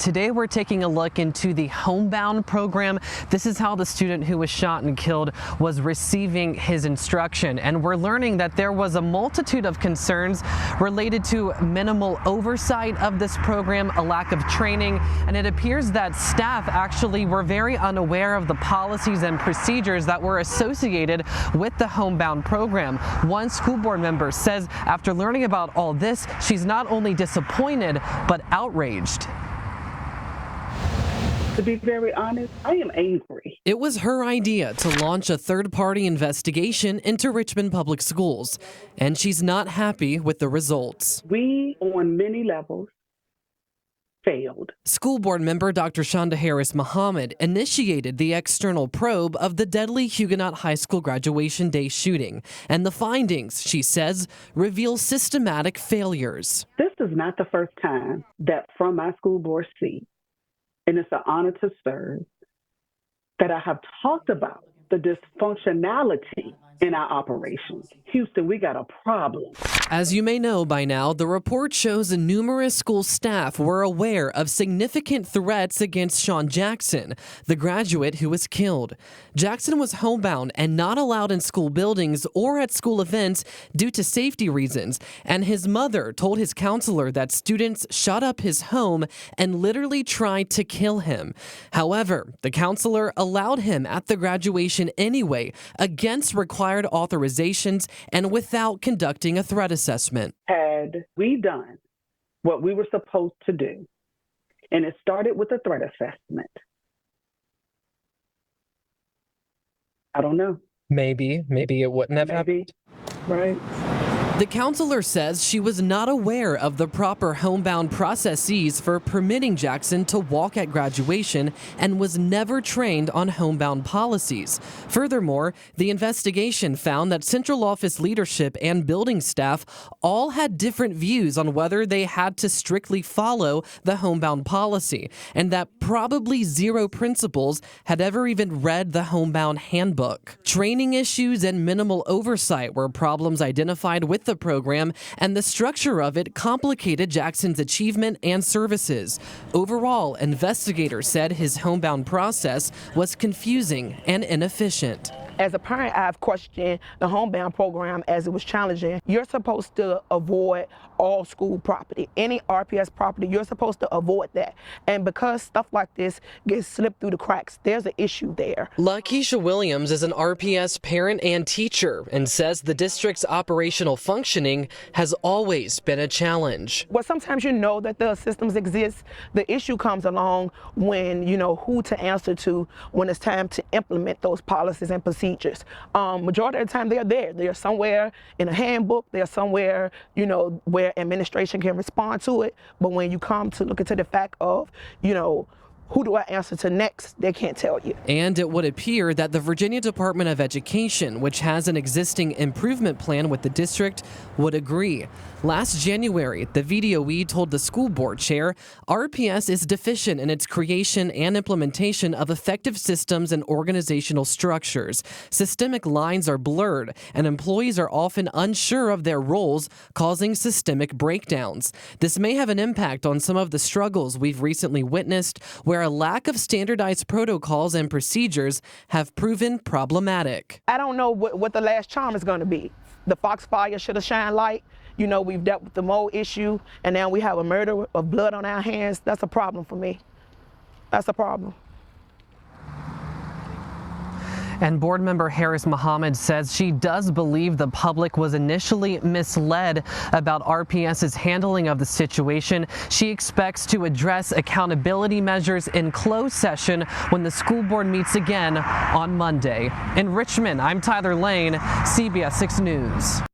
Today we're taking a look into the Homebound program. This is how the student who was shot and killed was receiving his instruction. And we're learning that there was a multitude of concerns related to minimal oversight of this program, a lack of training, and it appears that staff actually were very unaware of the policies and procedures that were associated with the Homebound program. One school board member says after learning about all this, she's not only disappointed, but outraged. To be very honest, I am angry. It was her idea to launch a third-party investigation into Richmond Public Schools, and she's not happy with the results. We, on many levels, failed. School board member Dr. Shonda Harris-Muhammed initiated the external probe of the deadly Huguenot High School graduation day shooting, and the findings, she says, reveal systematic failures. This is not the first time that from my school board seat, and it's an honor to serve, that I have talked about the dysfunctionality in our operations. Houston, we got a problem. As you may know by now, the report shows numerous school staff were aware of significant threats against Shawn Jackson, the graduate who was killed. Jackson was homebound and not allowed in school buildings or at school events due to safety reasons, and his mother told his counselor that students shot up his home and literally tried to kill him. However, the counselor allowed him at the graduation anyway, against required authorizations and without conducting a threat assessment. Had we done what we were supposed to do, and it started with a threat assessment, I don't know. Maybe it wouldn't have happened. Right. The counselor says she was not aware of the proper homebound processes for permitting Jackson to walk at graduation and was never trained on homebound policies. Furthermore, the investigation found that central office leadership and building staff all had different views on whether they had to strictly follow the homebound policy, and that probably zero principals had ever even read the homebound handbook. Training issues and minimal oversight were problems identified with the program, and the structure of it complicated Jackson's achievement and services. Overall, investigators said his homebound process was confusing and inefficient. As a parent, I've questioned the homebound program as it was challenging. You're supposed to avoid all school property. Any RPS property, you're supposed to avoid that. And because stuff like this gets slipped through the cracks, there's an issue there. LaKeisha Williams is an RPS parent and teacher and says the district's operational functioning has always been a challenge. Well, sometimes you know that the systems exist. The issue comes along when you know who to answer to when it's time to implement those policies and procedures. Majority of the time they're there. They're somewhere in a handbook. They're somewhere, you know, where administration can respond to it. But when you come to look into the fact of, you know, who do I answer to next? They can't tell you. And it would appear that the Virginia Department of Education, which has an existing improvement plan with the district, would agree. Last January, the VDOE told the school board chair RPS is deficient in its creation and implementation of effective systems and organizational structures. Systemic lines are blurred, and employees are often unsure of their roles, causing systemic breakdowns. This may have an impact on some of the struggles we've recently witnessed, where a lack of standardized protocols and procedures have proven problematic. I don't know what the last charm is going to be. The Foxfire should have shined light. You know, we've dealt with the mold issue, and now we have a murder of blood on our hands. That's a problem for me. That's a problem. And board member Harris-Muhammed says she does believe the public was initially misled about RPS's handling of the situation. She expects to address accountability measures in closed session when the school board meets again on Monday. In Richmond, I'm Tyler Lane, CBS 6 News.